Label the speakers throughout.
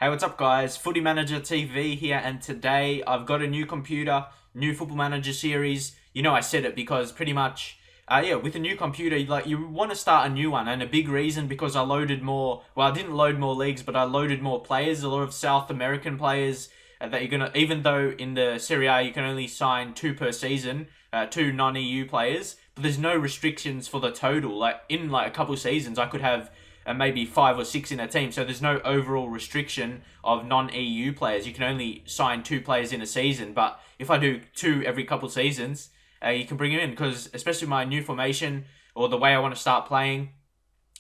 Speaker 1: Hey, what's up, guys? Footy Manager TV here, and today I've got a new computer, new Football Manager series. You know, I said it because pretty much, with a new computer, you want to start a new one, and a big reason because I loaded more. Well, I didn't load more leagues, but I loaded more players. A lot of South American players that you're gonna, even though in the Serie A you can only sign two per season, two non-EU players, but there's no restrictions for the total. Like in a couple seasons, I could have maybe 5 or 6 in a team. So there's no overall restriction of non-EU players. You can only sign two players in a season. But if I do two every couple seasons, you can bring them in because especially my new formation or the way I want to start playing.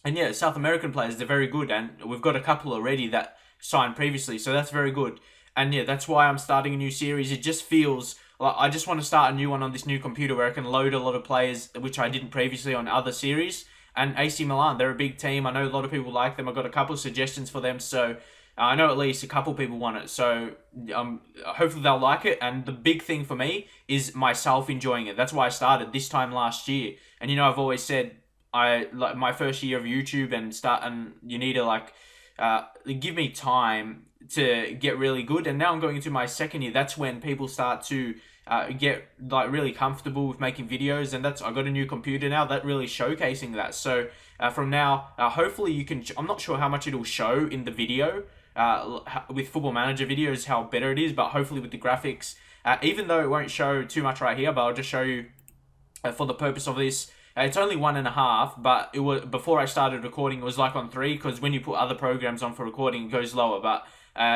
Speaker 1: And yeah, South American players, they're very good. And we've got a couple already that signed previously. So that's very good. And yeah, that's why I'm starting a new series. It just feels like I just want to start a new one on this new computer where I can load a lot of players, which I didn't previously on other series. And AC Milan, they're a big team. I know a lot of people like them. I've got a couple of suggestions for them. So I know at least a couple people want it. So hopefully they'll like it. And the big thing for me is myself enjoying it. That's why I started this time last year. And you know, I've always said I like my first year of YouTube and you need to give me time to get really good. And now I'm going into my second year. That's when people start to get really comfortable with making videos, and I got a new computer now that really showcasing that. So from now, hopefully you can. I'm not sure how much it'll show in the video with Football Manager videos how better it is, but hopefully with the graphics, even though it won't show too much right here, but I'll just show you for the purpose of this. It's only 1.5, but it was before I started recording. It was like on 3 because when you put other programs on for recording, it goes lower. But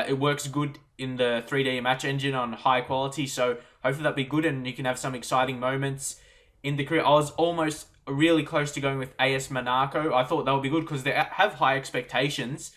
Speaker 1: it works good in the 3D match engine on high quality. So hopefully that'll be good and you can have some exciting moments in the career. I was almost really close to going with AS Monaco. I thought that would be good because they have high expectations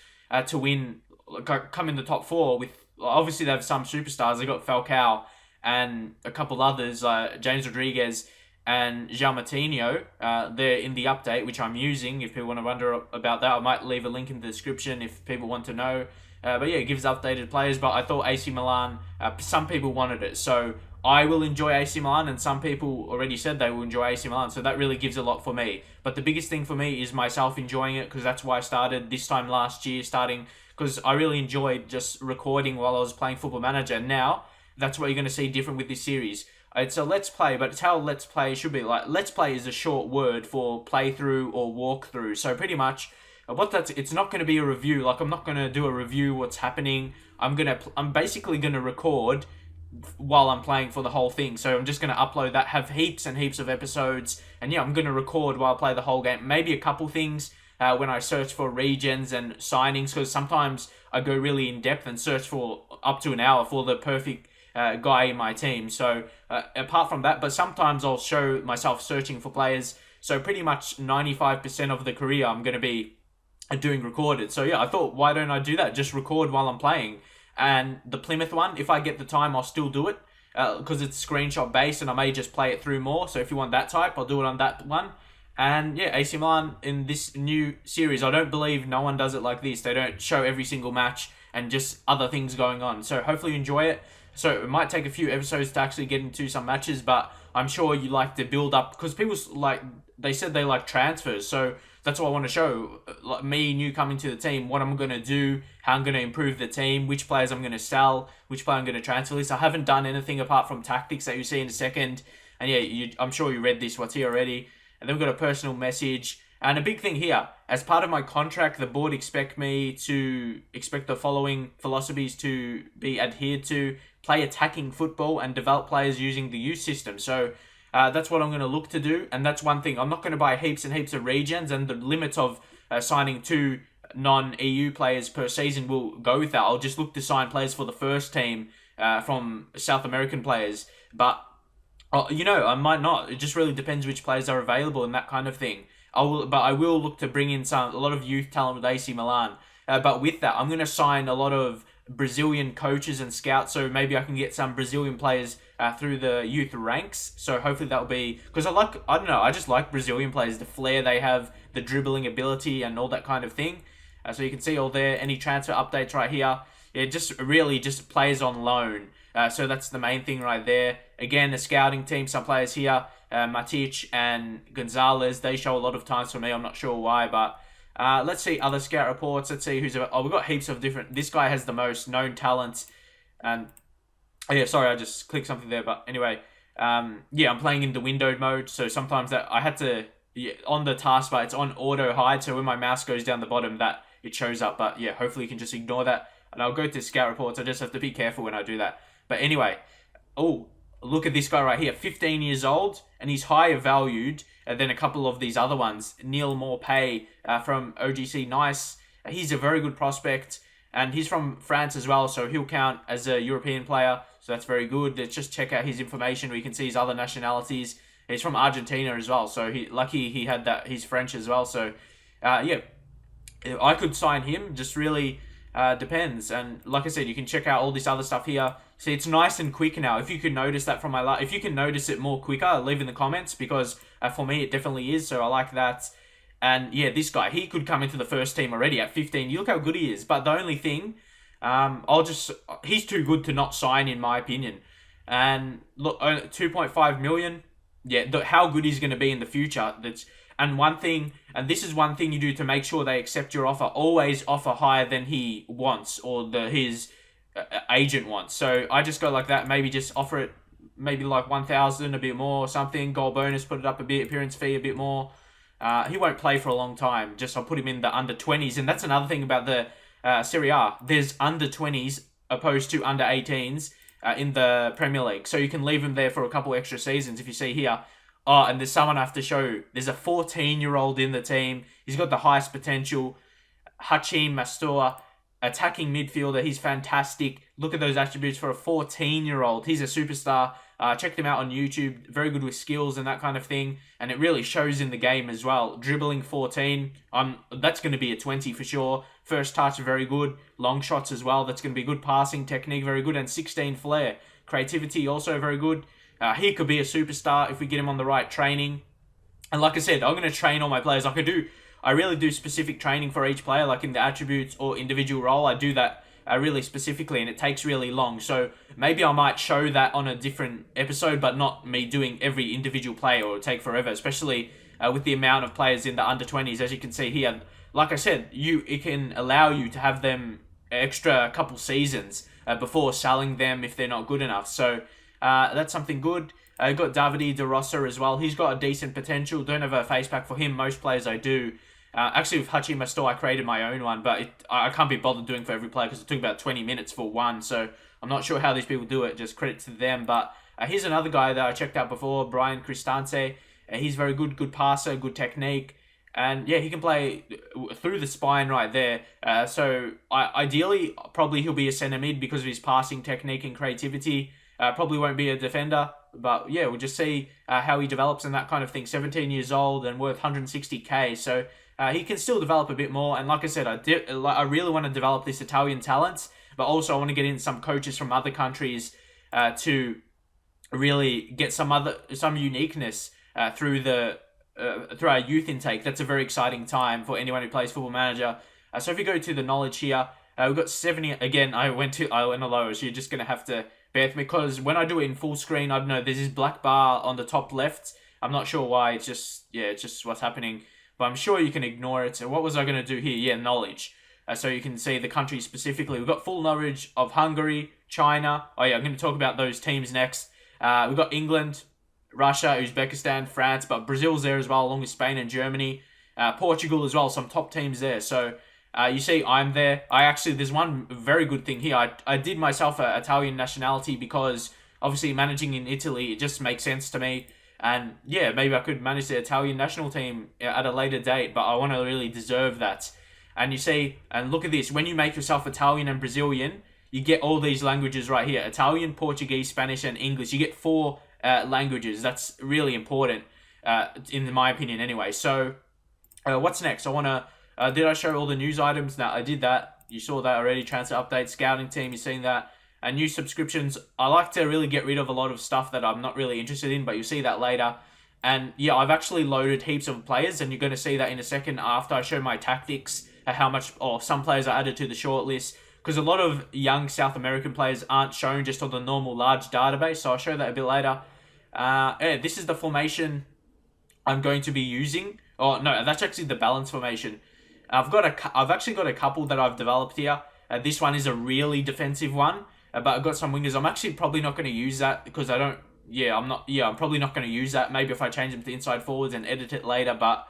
Speaker 1: to win, come in the top 4. With obviously they have some superstars. They got Falcao and a couple others, James Rodriguez and João Moutinho. They're in the update, which I'm using. If people want to wonder about that, I might leave a link in the description if people want to know. But yeah, it gives updated players. But I thought AC Milan, some people wanted it. So I will enjoy AC Milan, and some people already said they will enjoy AC Milan. So that really gives a lot for me. But the biggest thing for me is myself enjoying it, because that's why I started this time last year, because I really enjoyed just recording while I was playing Football Manager. And now, that's what you're going to see different with this series. It's a Let's Play, but it's how Let's Play should be. Like, Let's Play is a short word for playthrough or walkthrough. So pretty much, it's not going to be a review. Like, I'm not going to do a review what's happening. I'm basically going to record while I'm playing for the whole thing. So I'm just going to upload that, have heaps and heaps of episodes. And yeah, I'm going to record while I play the whole game. Maybe a couple things when I search for regions and signings, because sometimes I go really in depth and search for up to an hour for the perfect guy in my team. So apart from that, but sometimes I'll show myself searching for players. So pretty much 95% of the career I'm going to be doing recorded. So yeah, I thought, why don't I do that? Just record while I'm playing. And the Plymouth one, if I get the time, I'll still do it because it's screenshot based, and I may just play it through more. So if you want that type, I'll do it on that one. And yeah, AC Milan in this new series, I don't believe no one does it like this. They don't show every single match and just other things going on. So hopefully you enjoy it. So it might take a few episodes to actually get into some matches, but I'm sure you like the build up, because people they said they like transfers. So that's what I want to show. Like me, new coming to the team, what I'm going to do, how I'm going to improve the team, which players I'm going to sell, which player I'm going to transfer list. I haven't done anything apart from tactics that you see in a second. And yeah, I'm sure you read this, what's here already. And then we've got a personal message. And a big thing here, as part of my contract, the board expect the following philosophies to be adhered to: play attacking football and develop players using the youth system. So that's what I'm going to look to do. And that's one thing. I'm not going to buy heaps and heaps of regions, and the limits of signing 2 non-EU players per season will go with that. I'll just look to sign players for the first team from South American players. But, I might not. It just really depends which players are available and that kind of thing. I will look to bring in a lot of youth talent with AC Milan. But with that, I'm going to sign a lot of Brazilian coaches and scouts, so maybe I can get some Brazilian players through the youth ranks. So hopefully that'll be, because I just like Brazilian players, the flair they have, the dribbling ability and all that kind of thing. So you can see all there, any transfer updates right here. Yeah, just players on loan. So that's the main thing right there. Again, the scouting team, some players here, Matic and Gonzalez, they show a lot of times for me. I'm not sure why, but Let's see other scout reports. Let's see who's... Oh, we've got heaps of different... This guy has the most known talents. And... Oh, yeah, sorry, I just clicked something there. But anyway, yeah, I'm playing in the windowed mode. So sometimes that I had to... Yeah, on the taskbar, it's on auto hide. So when my mouse goes down the bottom, that it shows up. But yeah, hopefully you can just ignore that. And I'll go to scout reports. I just have to be careful when I do that. But anyway... Oh, look at this guy right here. 15 years old. And he's higher valued than a couple of these other ones. Neil Morpay from OGC Nice. He's a very good prospect. And he's from France as well, so he'll count as a European player. So that's very good. Let's just check out his information. We can see his other nationalities. He's from Argentina as well, so lucky he had that. He's French as well. So, yeah, I could sign him. Just really depends. And like I said, you can check out all this other stuff here. See, it's nice and quick now. If you can notice that from my if you can notice it more quicker, leave in the comments, because for me it definitely is. So I like that. And yeah, this guy, he could come into the first team already at 15. You look how good he is. But the only thing, he's too good to not sign, in my opinion. And look, 2.5 million. Yeah, how good he's going to be in the future. And one thing, and this is one thing you do to make sure they accept your offer. Always offer higher than he wants, or his agent wants. So I just go like that. Maybe just offer it, maybe like 1,000, a bit more or something. Goal bonus, put it up a bit. Appearance fee a bit more. He won't play for a long time. I'll put him in the under 20s. And that's another thing about the Serie A. There's under 20s opposed to under 18s in the Premier League. So you can leave him there for a couple extra seasons if you see here. Oh, and there's someone I have to show. There's a 14-year-old in the team. He's got the highest potential. Hachim Mastor, attacking midfielder. He's fantastic. Look at those attributes for a 14-year-old. He's a superstar. Check him out on YouTube. Very good with skills and that kind of thing. And it really shows in the game as well. Dribbling 14. That's going to be a 20 for sure. First touch, very good. Long shots as well. That's going to be good. Passing technique, very good. And 16 flair. Creativity, also very good. He could be a superstar if we get him on the right training. And like I said, I'm going to train all my players. I really do specific training for each player, like in the attributes or individual role. I do that really specifically, and it takes really long. So maybe I might show that on a different episode, but not me doing every individual player, or take forever, especially with the amount of players in the under 20s. As you can see here, like I said, it can allow you to have them extra couple seasons before selling them if they're not good enough. So that's something good. I got Davide De Rossa as well. He's got a decent potential. Don't have a face pack for him. Most players I do. Actually, with Hachim Mastor, I created my own one, but I can't be bothered doing for every player because it took about 20 minutes for one. So I'm not sure how these people do it. Just credit to them. But here's another guy that I checked out before, Brian Cristante. He's very good. Good passer, good technique. And yeah, he can play through the spine right there. So ideally, probably he'll be a centre mid because of his passing technique and creativity. Probably won't be a defender. But yeah, we'll just see how he develops and that kind of thing. 17 years old and worth 160k. So he can still develop a bit more. And like I said, I really want to develop this Italian talent. But also I want to get in some coaches from other countries to really get some uniqueness through our youth intake. That's a very exciting time for anyone who plays Football Manager. So if you go to the knowledge here, we've got 70. Again, I went a low, so you're just going to have to bear with me, because when I do it in full screen, I don't know, there's this black bar on the top left. I'm not sure why. It's just what's happening. But I'm sure you can ignore it. So what was I going to do here? Yeah, knowledge. So you can see the countries specifically. We've got full knowledge of Hungary, China. Oh yeah, I'm going to talk about those teams next. We've got England, Russia, Uzbekistan, France, but Brazil's there as well, along with Spain and Germany. Portugal as well, some top teams there. So you see I'm there. There's one very good thing here. I did myself an Italian nationality because obviously managing in Italy, it just makes sense to me. And yeah, maybe I could manage the Italian national team at a later date, but I want to really deserve that. And you see, and look at this, when you make yourself Italian and Brazilian, you get all these languages right here. Italian, Portuguese, Spanish, and English. You get 4 languages. That's really important, in my opinion anyway. So what's next? Did I show all the news items? No, I did that. You saw that already. Transfer update, scouting team, you've seen that. And new subscriptions. I like to really get rid of a lot of stuff that I'm not really interested in, but you'll see that later. And yeah, I've actually loaded heaps of players, and you're going to see that in a second after I show my tactics, how much, or some players are added to the shortlist. Because a lot of young South American players aren't shown just on the normal large database, so I'll show that a bit later. This is the formation I'm going to be using. Oh, no, that's actually the balance formation. I've actually got a couple that I've developed here. This one is a really defensive one, but I've got some wingers. I'm actually probably not going to use that because I don't. Yeah, I'm not. Yeah, I'm probably not going to use that. Maybe if I change them to inside forwards and edit it later. But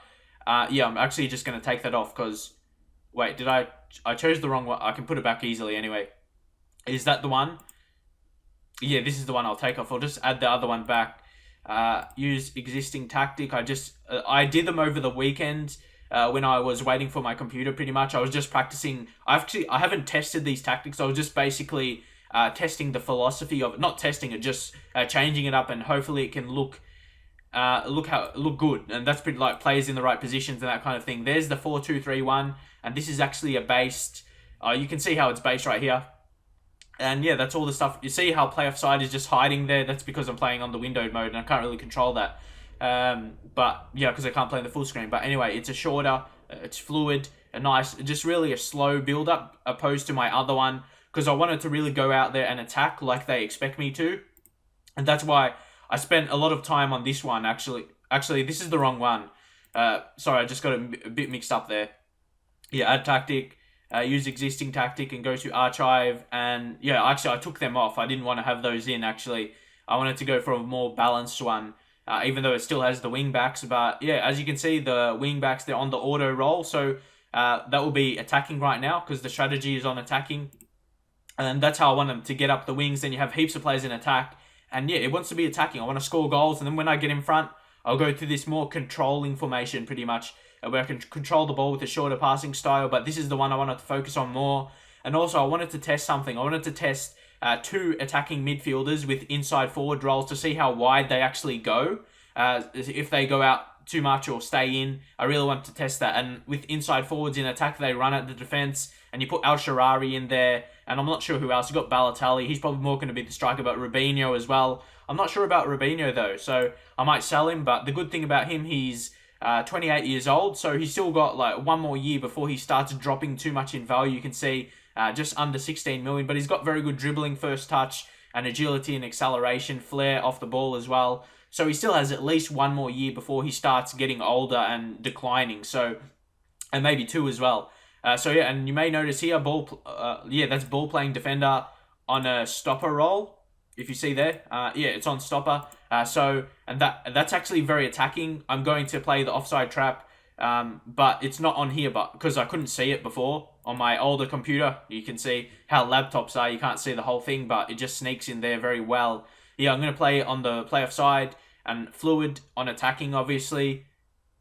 Speaker 1: yeah, I'm actually just going to take that off because wait, did I chose the wrong one? I can put it back easily anyway. Is that the one? Yeah, this is the one I'll take off. I'll just add the other one back. Use existing tactic. I did them over the weekend when I was waiting for my computer. Pretty much, I was just practicing. I haven't tested these tactics. I was just basically testing the philosophy of not testing it, just changing it up, and hopefully it can look good. And that's pretty like players in the right positions and that kind of thing. There's the 4-2-3-1, and this is actually a based. You can see how it's based right here. And yeah, that's all the stuff. You see how play offside is just hiding there? That's because I'm playing on the windowed mode and I can't really control that. But yeah, because I can't play in the full screen. But anyway, it's a shorter, it's fluid, a nice, just really a slow build up opposed to my other one. Because I wanted to really go out there and attack like they expect me to. And that's why I spent a lot of time on this one, actually. Actually, this is the wrong one. Sorry, I just got a bit mixed up there. Yeah, add tactic. Use existing tactic and go to archive, and yeah, actually I took them off. I didn't want to have those in. Actually, I wanted to go for a more balanced one, even though it still has the wing backs. But yeah, as you can see, the wing backs, they're on the auto roll, so that will be attacking right now because the strategy is on attacking, and that's how I want them to get up the wings. Then you have heaps of players in attack, and yeah, it wants to be attacking. I want to score goals, and then when I get in front, I'll go to this more controlling formation pretty much, where I can control the ball with a shorter passing style. But this is the one I wanted to focus on more. And also I wanted to test something. I wanted to test two attacking midfielders with inside forward roles to see how wide they actually go. If they go out too much or stay in, I really want to test that. And with inside forwards in attack, they run at the defense, and you put Al Sharari in there, and I'm not sure who else. You got Balotelli. He's probably more going to be the striker, but Rubinho as well. I'm not sure about Rubinho though, so I might sell him. But the good thing about him, he's 28 years old, so he's still got like one more year before he starts dropping too much in value. You can see just under 16 million, but he's got very good dribbling, first touch, and agility and acceleration, flair off the ball as well. So he still has at least one more year before he starts getting older and declining. So, and maybe two as well. So yeah, and you may notice here, that's ball playing defender on a stopper role. If you see there, yeah, it's on stopper. And that's actually very attacking. I'm going to play the offside trap, but it's not on here, but because I couldn't see it before on my older computer. You can see how laptops are. You can't see the whole thing, but it just sneaks in there very well. Yeah, I'm going to play on the play offside and fluid on attacking, obviously.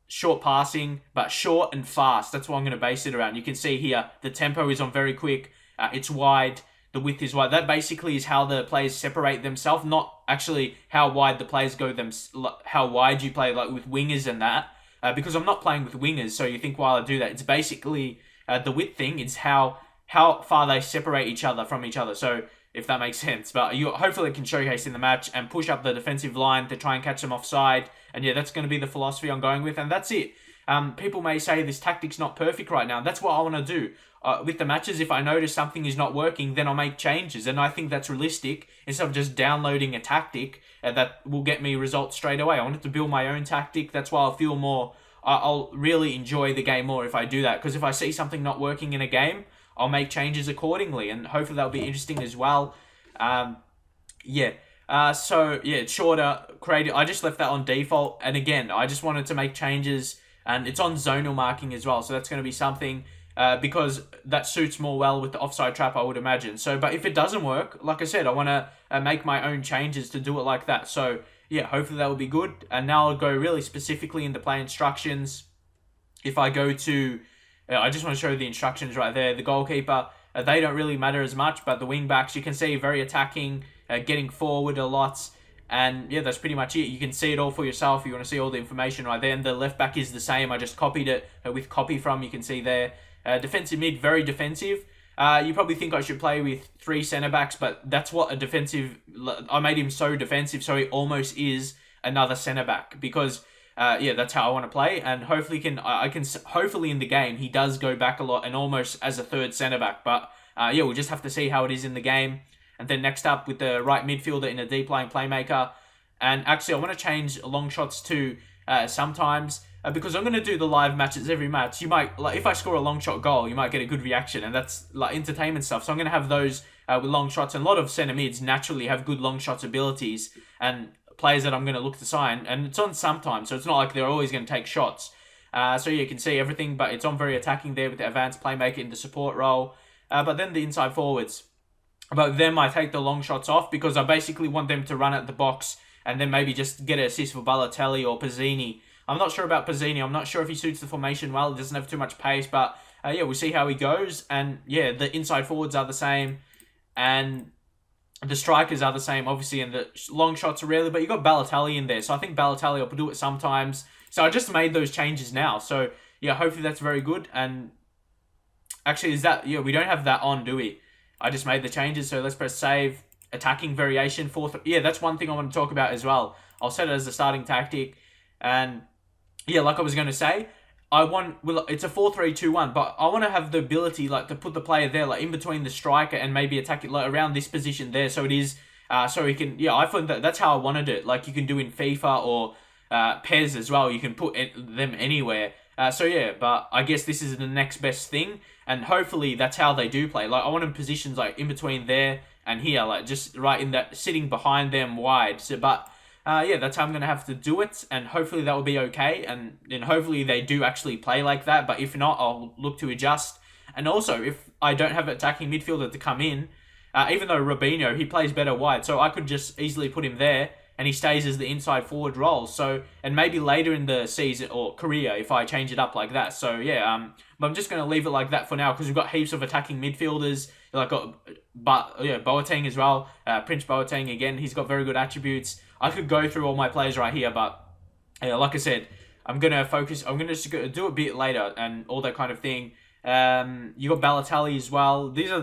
Speaker 1: Short passing, but short and fast. That's what I'm going to base it around. You can see here, the tempo is on very quick. It's wide. The width is wide. That basically is how the players separate themselves, not actually how wide the players go, how wide you play, like with wingers and that. Because I'm not playing with wingers, so you think while I do that, it's basically the width thing. It's how far they separate each other from each other. So if that makes sense, but you hopefully can showcase in the match and push up the defensive line to try and catch them offside. And yeah, that's going to be the philosophy I'm going with, and that's it. People may say this tactic's not perfect right now. That's what I want to do. With the matches, if I notice something is not working, then I'll make changes. And I think that's realistic instead of just downloading a tactic that will get me results straight away. I wanted to build my own tactic. That's why I'll feel more, I'll really enjoy the game more if I do that. Because if I see something not working in a game, I'll make changes accordingly. And hopefully that'll be interesting as well. Yeah. So yeah, it's shorter, creative. I just left that on default. And again, I just wanted to make changes. And it's on zonal marking as well. So that's going to be something... because that suits more well with the offside trap, I would imagine. So, but if it doesn't work, like I said, I want to make my own changes to do it like that. So, yeah, hopefully that will be good. And now I'll go really specifically in the play instructions. If I go to, I just want to show the instructions right there. The goalkeeper, they don't really matter as much, but the wing backs, you can see very attacking, getting forward a lot. And yeah, that's pretty much it. You can see it all for yourself. You want to see all the information right there. And the left back is the same. I just copied it with copy from, you can see there. Defensive mid, very defensive. You probably think I should play with 3 centre-backs, but that's what a defensive... I made him so defensive, so he almost is another centre-back. Because, yeah, that's how I want to play. And hopefully hopefully in the game, he does go back a lot and almost as a third centre-back. But, yeah, we'll just have to see how it is in the game. And then next up with the right midfielder in a deep lying playmaker. And actually, I want to change long shots to sometimes... because I'm going to do the live matches every match. You might, like, if I score a long shot goal, you might get a good reaction, and that's like entertainment stuff. So I'm going to have those with long shots, and a lot of centre mids naturally have good long shots abilities, and players that I'm going to look to sign, and it's on sometimes, so it's not like they're always going to take shots. So yeah, you can see everything, but it's on very attacking there with the advanced playmaker in the support role. But then the inside forwards, but them I take the long shots off because I basically want them to run at the box and then maybe just get an assist for Balotelli or Pizzini. I'm not sure about Pizzini. I'm not sure if he suits the formation well. He doesn't have too much pace, but yeah, we'll see how he goes. And yeah, the inside forwards are the same, and the strikers are the same, obviously, and the long shots are rarely, but you got Balotelli in there. So I think Balotelli will do it sometimes. So I just made those changes now. So yeah, hopefully that's very good. And actually, is that, yeah, we don't have that on, do we? I just made the changes, so let's press save. Attacking variation, yeah, that's one thing I want to talk about as well. I'll set it as a starting tactic. And yeah, like I was going to say, it's a 4-3-2-1, but I want to have the ability like to put the player there, like in between the striker and maybe attack it like around this position there. So it is, so he can, yeah, I thought that's how I wanted it. Like you can do in FIFA or PES as well. You can put them anywhere. So yeah, but I guess this is the next best thing, and hopefully that's how they do play. Like I want them positions like in between there and here, like just right in that, sitting behind them wide. So, but yeah, that's how I'm gonna have to do it, and hopefully that will be okay, and then hopefully they do actually play like that. But if not, I'll look to adjust. And also, if I don't have an attacking midfielder to come in, even though Robinho, he plays better wide, so I could just easily put him there, and he stays as the inside forward role. So, and maybe later in the season or career, if I change it up like that. So yeah, but I'm just gonna leave it like that for now because we've got heaps of attacking midfielders. Like Boateng as well, Prince Boateng again. He's got very good attributes. I could go through all my players right here, but yeah, like I said, I'm gonna focus. I'm gonna just do it a bit later and all that kind of thing. You got Balotelli as well. These are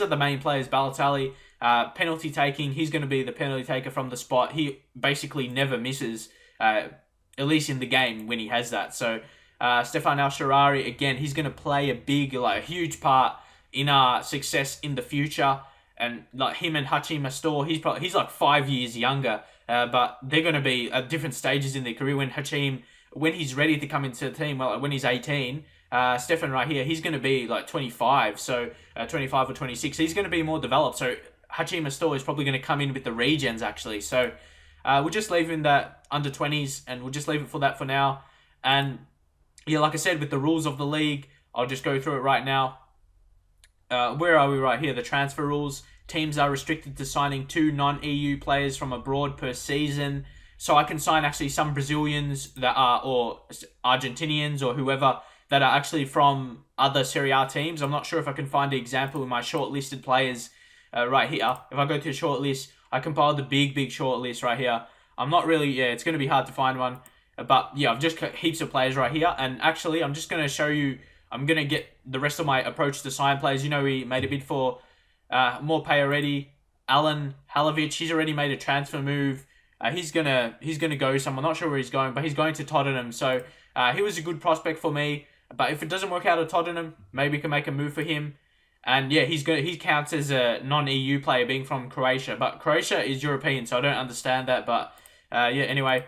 Speaker 1: the main players. Balotelli. Penalty taking, he's going to be the penalty taker from the spot. He basically never misses, at least in the game when he has that. So Stefan Al-Sharari, again, he's going to play a huge part in our success in the future. And like him and Hachim Astor, he's like 5 years younger, but they're going to be at different stages in their career. When he's ready to come into the team, well, when he's 18, Stefan right here, he's going to be like 25, so 25 or 26. He's going to be more developed. So Hachim Astor is probably going to come in with the regens, actually. So we'll just leave him that under 20s, and we'll just leave it for that for now. And yeah, like I said, with the rules of the league, I'll just go through it right now. Where are we right here? The transfer rules. Teams are restricted to signing 2 non-EU players from abroad per season. So I can sign actually some Brazilians that are, or Argentinians or whoever, that are actually from other Serie A teams. I'm not sure if I can find an example in my shortlisted players right here. If I go to the shortlist, I compiled the big shortlist right here. I'm not really, yeah, it's going to be hard to find one. But yeah, I've just got heaps of players right here. And actually, I'm just going to show you, I'm going to get the rest of my approach to sign players. You know, we made a bid for more pay already. Alan Halovic, he's already made a transfer move. He's gonna go somewhere. I'm not sure where he's going, but he's going to Tottenham. So he was a good prospect for me. But if it doesn't work out at Tottenham, maybe we can make a move for him. And yeah, he counts as a non-EU player being from Croatia. But Croatia is European, so I don't understand that. But yeah, anyway,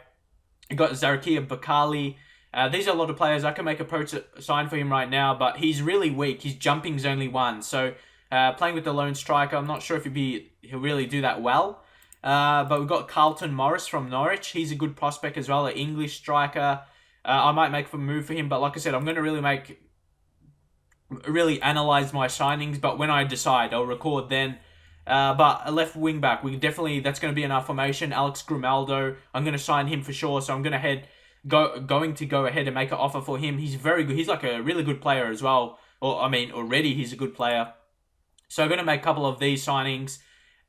Speaker 1: you got Zarakia Bakali. These are a lot of players. I can make a sign for him right now, but he's really weak. His jumping's only 1. So playing with the lone striker, I'm not sure if he'll really do that well. But we've got Carlton Morris from Norwich. He's a good prospect as well, an English striker. I might make a move for him, but like I said, I'm going to really analyze my signings. But when I decide, I'll record then. But a left wing back, that's going to be in our formation. Alex Grimaldo, I'm going to sign him for sure. So I'm going to go ahead and make an offer for him. He's very good. He's like a really good player as well. Or I mean, already he's a good player. So I'm going to make a couple of these signings.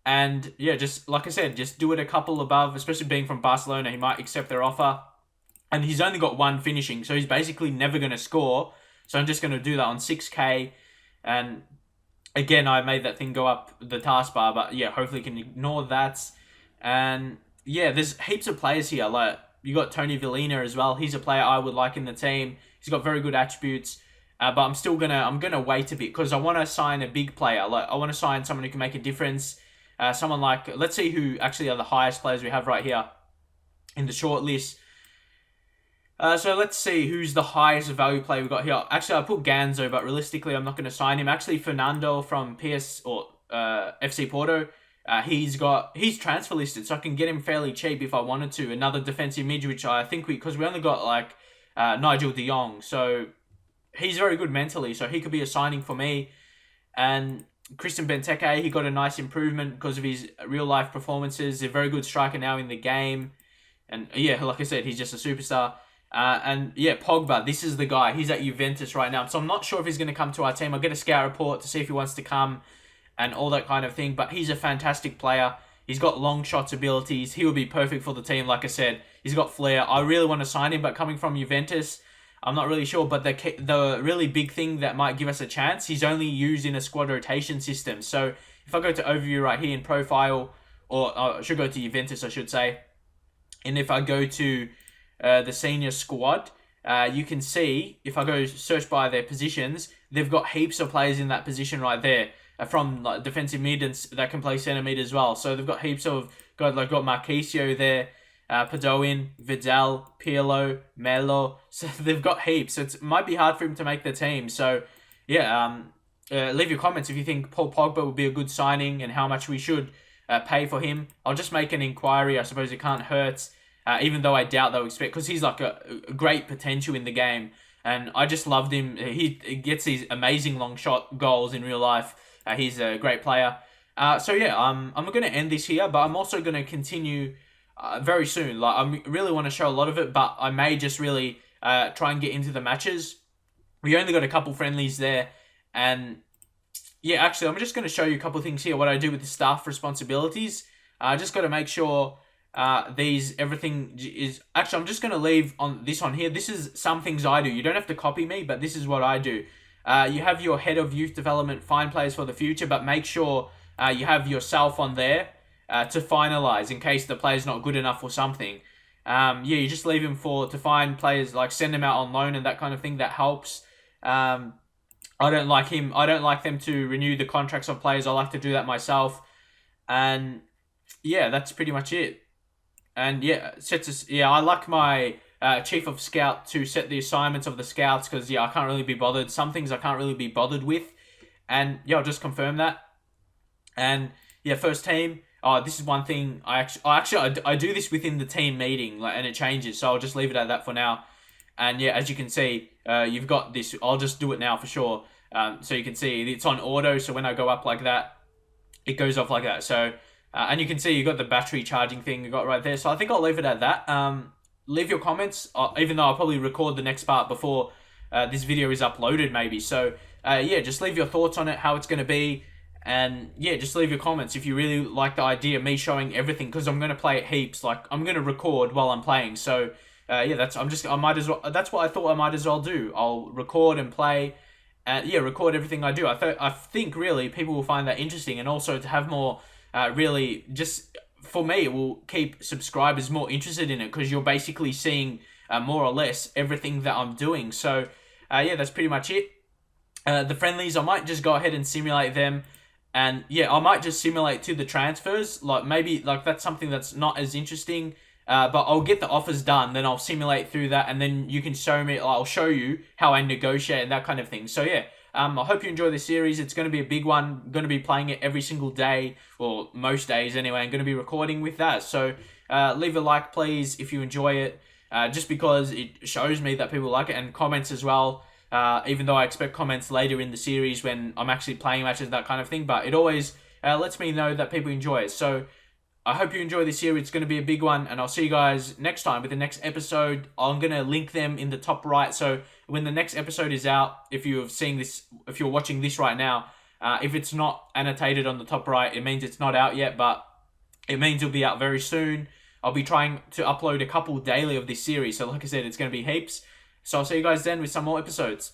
Speaker 1: And yeah, just like I said, just do it a couple above, especially being from Barcelona. He might accept their offer. And he's only got 1 finishing, so he's basically never going to score. So I'm just going to do that on 6K. And again, I made that thing go up the taskbar, but yeah, hopefully you can ignore that. And yeah, there's heaps of players here. Like you got Tony Villena as well. He's a player I would like in the team. He's got very good attributes. But I'm gonna wait a bit because I want to sign a big player. Like I want to sign someone who can make a difference. Someone like, let's see who actually are the highest players we have right here in the short list. So let's see who's the highest value player we got here. Actually, I put Ganzo, but realistically, I'm not going to sign him. Actually, Fernando from FC Porto, he's transfer listed, so I can get him fairly cheap if I wanted to. Another defensive mid, which I think because we only got like Nigel De Jong, so he's very good mentally, so he could be a signing for me. And Christian Benteke, he got a nice improvement because of his real life performances. He's a very good striker now in the game. And yeah, like I said, he's just a superstar. And yeah, Pogba, this is the guy. He's at Juventus right now. So I'm not sure if he's going to come to our team. I'll get a scout report to see if he wants to come and all that kind of thing. But he's a fantastic player. He's got long shots abilities. He would be perfect for the team, like I said. He's got flair. I really want to sign him, but coming from Juventus, I'm not really sure. But the really big thing that might give us a chance, he's only used in a squad rotation system. So if I go to overview right here in profile, or I should go to Juventus, I should say. And if I go to the senior squad, you can see, if I go search by their positions, they've got heaps of players in that position right there. From like defensive mid and that can play centre mid as well. So they've got heaps of guys, like got Marquisio there, Padoin, Vidal, Pirlo, Melo. So they've got heaps. So it might be hard for him to make the team. So yeah, leave your comments if you think Paul Pogba would be a good signing and how much we should pay for him. I'll just make an inquiry. I suppose it can't hurt. Even though I doubt they'll expect, because he's like a great potential in the game, and I just loved him. He gets these amazing long shot goals in real life. He's a great player. So yeah, I'm going to end this here, but I'm also going to continue very soon. Like I really want to show a lot of it, but I may just really try and get into the matches. We only got a couple friendlies there, and yeah, actually, I'm just going to show you a couple of things here. What I do with the staff responsibilities. I just got to make sure. Everything is actually, I'm just going to leave on this on here. This is some things I do. You don't have to copy me, but this is what I do. You have your head of youth development, find players for the future, but make sure you have yourself on there to finalize in case the player's not good enough or something. Yeah, you just leave him to find players, like send them out on loan and that kind of thing. That helps. I don't like them to renew the contracts of players. I like to do that myself. And yeah, that's pretty much it. And yeah, I like my chief of scout to set the assignments of the scouts, because yeah, I can't really be bothered. Some things I can't really be bothered with, and yeah, I'll just confirm that. And yeah, first team. Oh, this is one thing I do this within the team meeting, and it changes. So I'll just leave it at that for now. And yeah, as you can see, you've got this. I'll just do it now for sure. So you can see it's on auto. So when I go up like that, it goes off like that. So. And you can see you got the battery charging thing you got right there. So I think I'll leave it at that. Leave your comments, even though I'll probably record the next part before this video is uploaded maybe. So yeah, just leave your thoughts on it, how it's going to be. And yeah, just leave your comments if you really like the idea of me showing everything, because I'm going to play it heaps. Like I'm going to record while I'm playing. So yeah, that's what I thought I might as well do. I'll record and play. Yeah, record everything I do. I think really people will find that interesting, and also to have more. Really, just for me, it will keep subscribers more interested in it, because you're basically seeing more or less everything that I'm doing. So, yeah, that's pretty much it. The friendlies, I might just go ahead and simulate them. And yeah, I might just simulate to the transfers. Like maybe like that's something that's not as interesting. But I'll get the offers done, then I'll simulate through that, and then you can show me. I'll show you how I negotiate and that kind of thing. So yeah. I hope you enjoy this series. It's going to be a big one. I'm going to be playing it every single day, or most days anyway. I'm going to be recording with that. So leave a like, please, if you enjoy it, just because it shows me that people like it, and comments as well. Even though I expect comments later in the series when I'm actually playing matches, that kind of thing. But it always lets me know that people enjoy it. So I hope you enjoy this series. It's going to be a big one, and I'll see you guys next time with the next episode. I'm going to link them in the top right. So when the next episode is out, if you're watching this right now, if it's not annotated on the top right, it means it's not out yet, but it means it'll be out very soon. I'll be trying to upload a couple daily of this series. So like I said, it's going to be heaps. So I'll see you guys then with some more episodes.